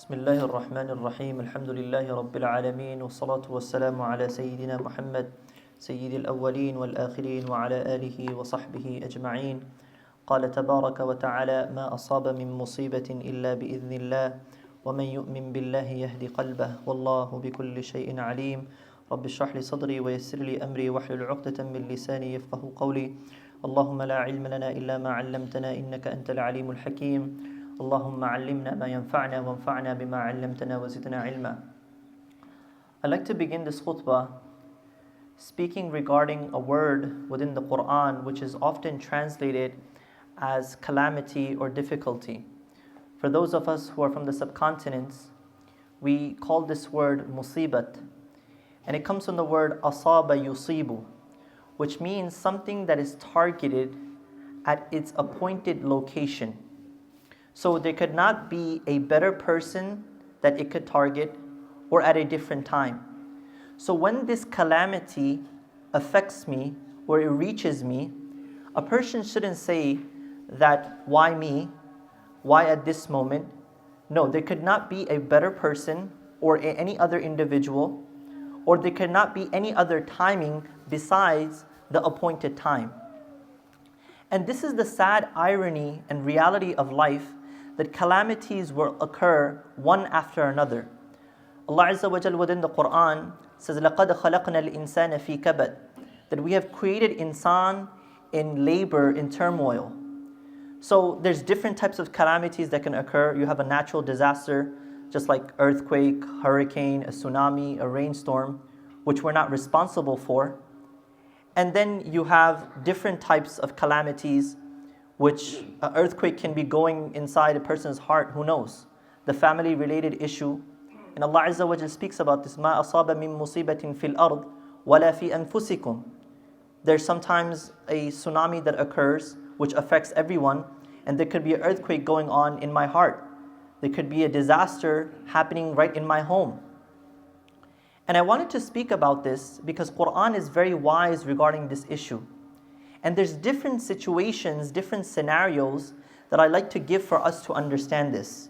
بسم الله الرحمن الرحيم الحمد لله رب العالمين والصلاة والسلام على سيدنا محمد سيد الأولين والآخرين وعلى آله وصحبه أجمعين. قال تبارك وتعالى: ما أصاب من مصيبة إلا بإذن الله ومن يؤمن بالله يهدي قلبه والله بكل شيء عليم. رب اشرح لي صدري ويسر لي أمري واحلل عقدة من لساني يفقه قولي. اللهم لا علم لنا إلا ما علمتنا إنك أنت العليم الحكيم. اللهم علمنا ما ينفعنا وانفعنا بما علمتنا وزدنا علما. I'd like to begin this khutbah speaking regarding a word within the Quran which is often translated as calamity or difficulty. For those of us who are from the subcontinents, we call this word musibat, and it comes from the word asaba yusibu, which means something that is targeted at its appointed location. So there could not be a better person that it could target or at a different time. So when this calamity affects me or it reaches me, a person shouldn't say that, why me? Why at this moment? No, there could not be a better person or any other individual, or there could not be any other timing besides the appointed time. And this is the sad irony and reality of life, that calamities will occur one after another. Allah Azza wa Jal within the Quran says, لَقَدْ خَلَقْنَا الْإِنسَانَ فِي كَبَدٍ, that we have created insan in labor, in turmoil. So there's different types of calamities that can occur. You have a natural disaster, just like earthquake, hurricane, a tsunami, a rainstorm, which we're not responsible for. And then you have different types of calamities, which an earthquake can be going inside a person's heart, who knows? The family-related issue. And Allah Azza wa Jal speaks about this, مَا أَصَابَ مِن مُصِيبَةٍ فِي الْأَرْضِ وَلَا فِي أَنفُسِكُمْ. There's sometimes a tsunami that occurs, which affects everyone, and there could be an earthquake going on in my heart. There could be a disaster happening right in my home. And I wanted to speak about this because Quran is very wise regarding this issue. And there's different situations, different scenarios that I like to give for us to understand this.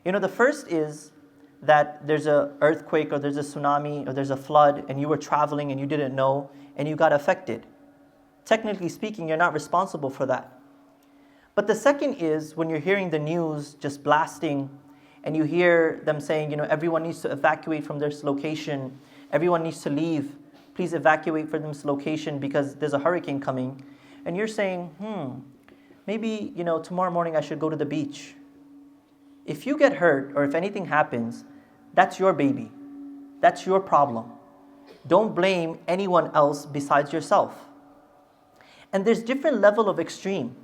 The first is that there's an earthquake or there's a tsunami or there's a flood and you were traveling and you didn't know and you got affected. Technically speaking, you're not responsible for that. But the second is when you're hearing the news just blasting and you hear them saying, everyone needs to evacuate from this location, everyone needs to leave. Please evacuate from this location because there's a hurricane coming. And you're saying, maybe, tomorrow morning I should go to the beach. If you get hurt or if anything happens, that's your baby. That's your problem. Don't blame anyone else besides yourself. And there's different level of extreme.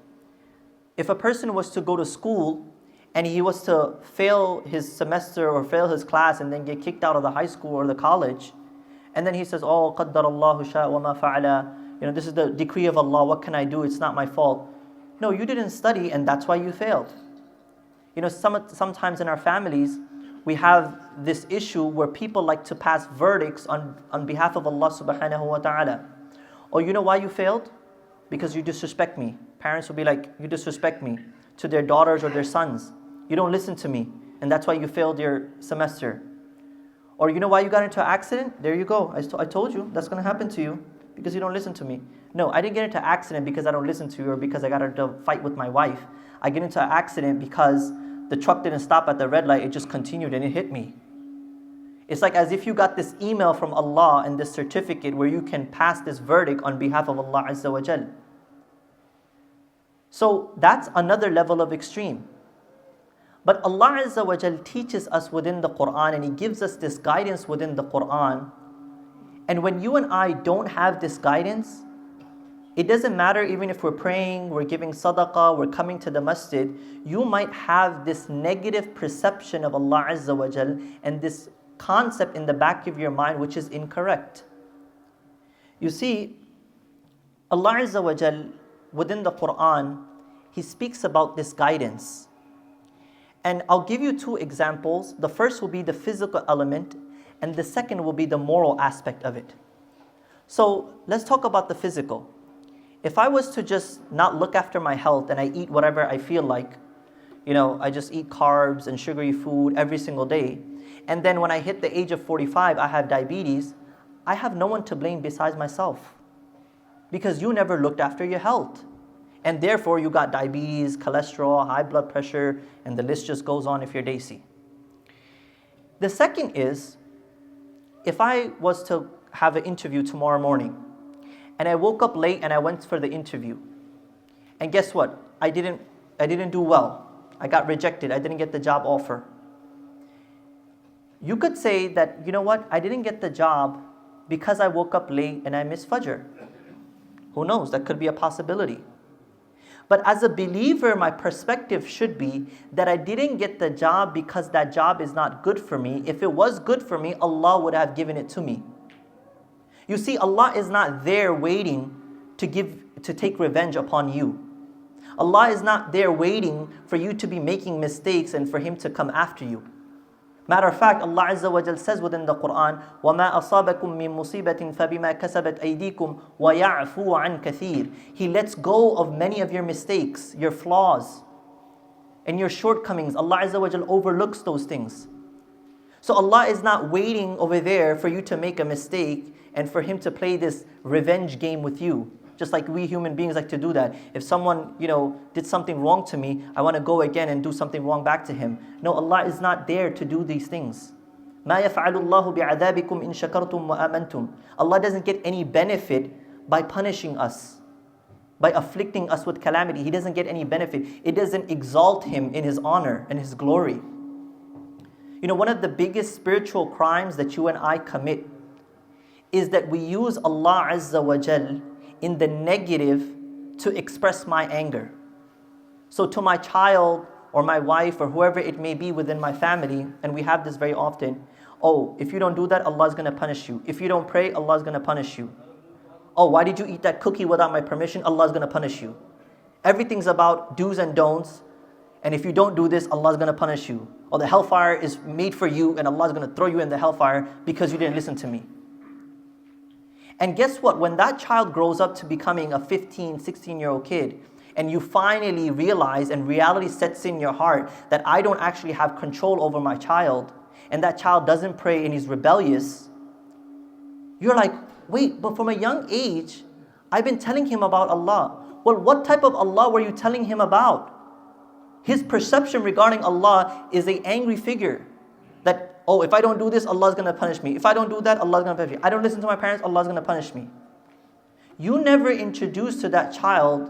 If a person was to go to school and he was to fail his semester or fail his class and then get kicked out of the high school or the college, and then he says, oh, قَدَّرَ اللَّهُ شَاءَ وَمَا فَعَلَ. This is the decree of Allah, what can I do? It's not my fault. No, you didn't study and that's why you failed. Sometimes in our families, we have this issue where people like to pass verdicts on behalf of Allah subhanahu wa ta'ala. Oh, you know why you failed? Because you disrespect me. Parents will be like, you disrespect me, to their daughters or their sons. You don't listen to me, and that's why you failed your semester. Or you know why you got into an accident? There you go. I told you that's going to happen to you because you don't listen to me. No, I didn't get into an accident because I don't listen to you or because I got into a fight with my wife. I get into an accident because the truck didn't stop at the red light. It just continued and it hit me. It's like as if you got this email from Allah and this certificate where you can pass this verdict on behalf of Allah Azza wa Jal. So that's another level of extreme. But Allah Azza wa Jal teaches us within the Quran and He gives us this guidance within the Quran. And when you and I don't have this guidance, it doesn't matter even if we're praying, we're giving sadaqah, we're coming to the masjid, you might have this negative perception of Allah Azza wa Jal and this concept in the back of your mind which is incorrect. You see, Allah Azza wa Jal within the Quran, He speaks about this guidance. And I'll give you two examples. The first will be the physical element, and the second will be the moral aspect of it. So let's talk about the physical. If I was to just not look after my health and I eat whatever I feel like, I just eat carbs and sugary food every single day. And then when I hit the age of 45, I have diabetes. I have no one to blame besides myself. Because you never looked after your health. And therefore you got diabetes, cholesterol, high blood pressure, and the list just goes on if you're Daisy. The second is, if I was to have an interview tomorrow morning, and I woke up late and I went for the interview, and guess what? I didn't do well. I got rejected. I didn't get the job offer. You could say that, you know what? I didn't get the job because I woke up late and I missed Fajr. Who knows? That could be a possibility. But as a believer, my perspective should be that I didn't get the job because that job is not good for me. If it was good for me, Allah would have given it to me. You see, Allah is not there waiting to take revenge upon you. Allah is not there waiting for you to be making mistakes and for Him to come after you. Matter of fact, Allah Azza wa Jal says within the Quran, وَمَا أَصَابَكُم مِّن مُّصِيبَةٍ فَبِمَا كَسَبَتْ أَيْدِيكُمْ وَيَعْفُو عَنْ كَثِيرٍ. He lets go of many of your mistakes, your flaws, and your shortcomings. Allah Azza wa Jal overlooks those things. So Allah is not waiting over there for you to make a mistake and for Him to play this revenge game with you. Just like we human beings like to do that. If someone, did something wrong to me, I want to go again and do something wrong back to him. No, Allah is not there to do these things. مَا يَفْعَلُ اللَّهُ بِعَذَابِكُمْ إِن شَكَرْتُمْ وَآمَنْتُمْ. Allah doesn't get any benefit by punishing us, by afflicting us with calamity. He doesn't get any benefit. It doesn't exalt Him in His honor and His glory. One of the biggest spiritual crimes that you and I commit is that we use Allah Azza wa Jal in the negative to express my anger. So to my child or my wife or whoever it may be within my family, and we have this very often, oh, if you don't do that, Allah's going to punish you. If you don't pray, Allah's going to punish you. Oh, why did you eat that cookie without my permission? Allah's going to punish you. Everything's about do's and don'ts, and if you don't do this, Allah's going to punish you. Or the hellfire is made for you and Allah's going to throw you in the hellfire because you didn't listen to me. And guess what? When that child grows up to becoming a 15, 16-year-old kid, and you finally realize and reality sets in your heart that I don't actually have control over my child, and that child doesn't pray and he's rebellious, you're like, wait, but from a young age, I've been telling him about Allah. Well, what type of Allah were you telling him about? His perception regarding Allah is an angry figure. That, oh, if I don't do this, Allah's going to punish me. If I don't do that, Allah's going to punish me. I don't listen to my parents, Allah's going to punish me. You never introduced to that child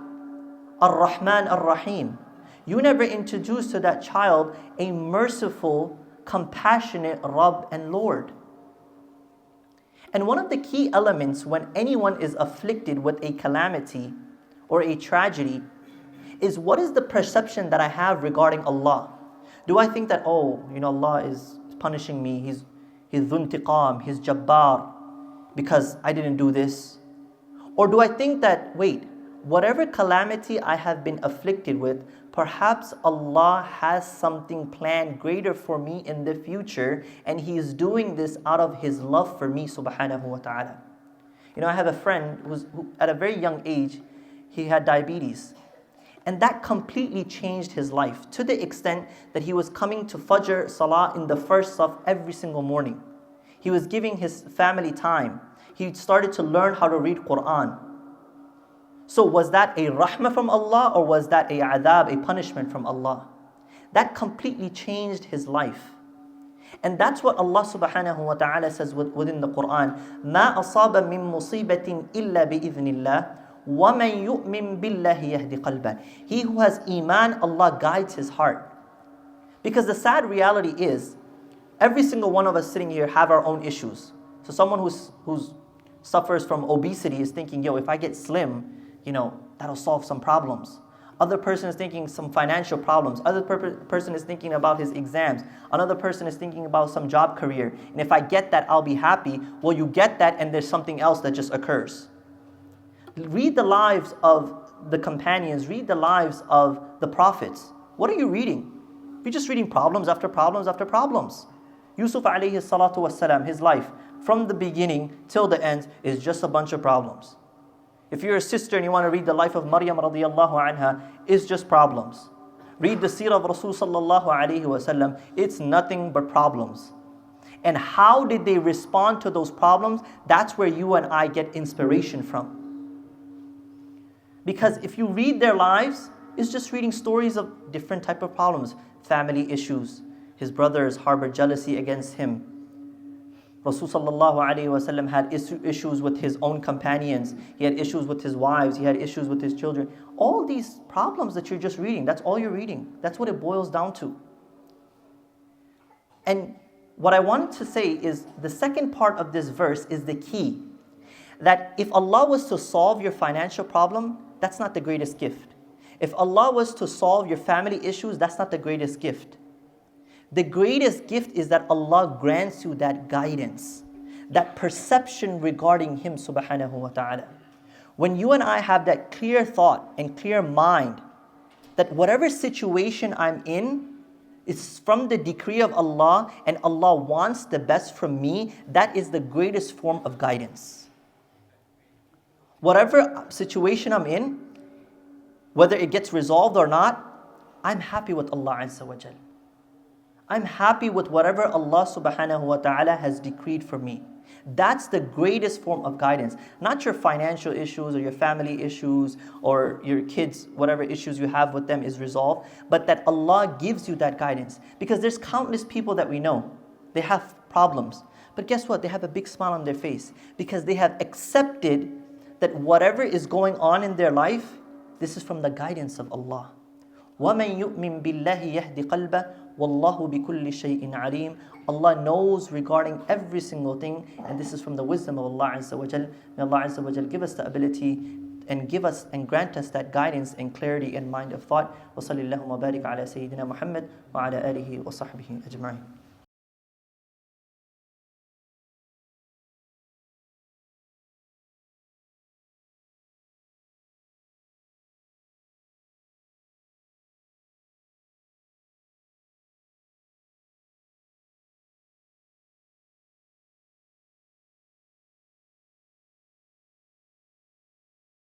Ar-Rahman Ar-Rahim. You never introduced to that child a merciful, compassionate Rabb and Lord. And one of the key elements when anyone is afflicted with a calamity or a tragedy is, what is the perception that I have regarding Allah? Do I think that, Allah is punishing me, He's Dhun Tiqam, He's Jabbar, because I didn't do this? Or do I think that, wait, whatever calamity I have been afflicted with, perhaps Allah has something planned greater for me in the future, and He is doing this out of His love for me, subhanahu wa ta'ala. I have a friend who at a very young age, he had diabetes. And that completely changed his life, to the extent that he was coming to Fajr Salah in the first saf every single morning. He was giving his family time. He started to learn how to read Quran. So was that a rahmah from Allah, or was that a adab, a punishment from Allah? That completely changed his life. And that's what Allah subhanahu wa ta'ala says within the Quran. مَا أَصَابَ مِن مُصِيبَةٍ إِلَّا بِإِذْنِ اللَّهِ وَمَن يُؤْمِن بِاللَّهِ يَهْدِ قَلْبًا. He who has iman, Allah guides his heart. Because the sad reality is, every single one of us sitting here have our own issues. So someone who suffers from obesity is thinking, if I get slim, that'll solve some problems. Other person is thinking some financial problems. Other person is thinking about his exams. Another person is thinking about some job career. And if I get that, I'll be happy. Well, you get that and there's something else that just occurs. Read the lives of the companions. Read the lives of the prophets. What are you reading? You're just reading problems after problems after problems. Yusuf alayhi salatu wasalam, his life from the beginning till the end is just a bunch of problems. If you're a sister and you want to read the life of Maryam radiyallahu anha, it's just problems. Read the seerah of Rasul sallallahu alaihi wasallam. It's nothing but problems. And how did they respond to those problems? That's where you and I get inspiration from. Because if you read their lives, it's just reading stories of different type of problems. Family issues. His brothers harbored jealousy against him. Rasul sallallahu alaihi wasallam had issues with his own companions. He had issues with his wives. He had issues with his children. All these problems that you're just reading, that's all you're reading. That's what it boils down to. And what I wanted to say is the second part of this verse is the key. That if Allah was to solve your financial problem, that's not the greatest gift. If Allah was to solve your family issues, that's not the greatest gift. The greatest gift is that Allah grants you that guidance, that perception regarding Him subhanahu wa ta'ala. When you and I have that clear thought and clear mind that whatever situation I'm in is from the decree of Allah and Allah wants the best from me, that is the greatest form of guidance. Whatever situation I'm in, whether it gets resolved or not, I'm happy with Allah Azza wa Jal. I'm happy with whatever Allah subhanahu wa ta'ala has decreed for me. That's the greatest form of guidance. Not your financial issues or your family issues or your kids, whatever issues you have with them is resolved, but that Allah gives you that guidance. Because there's countless people that we know, they have problems. But guess what? They have a big smile on their face because they have accepted that whatever is going on in their life, this is from the guidance of Allah. وَمَن يُؤْمِن بِاللَّهِ يَهْدِ قَلْبَهُ وَاللَّهُ بِكُلِّ شَيْءٍ عَلِيمٌ. Allah knows regarding every single thing, and this is from the wisdom of Allah Azza wa Jal. May Allah Azza wa Jal give us the ability and give us and grant us that guidance and clarity and mind of thought. وَصَلِّ اللَّهُمَّ وَبَارِكَ عَلَى سَيِّدِنَا مُحَمَّدٍ وَعَلَى آلِهِ وَصَحْبِهِ أَجْمَعِينَ.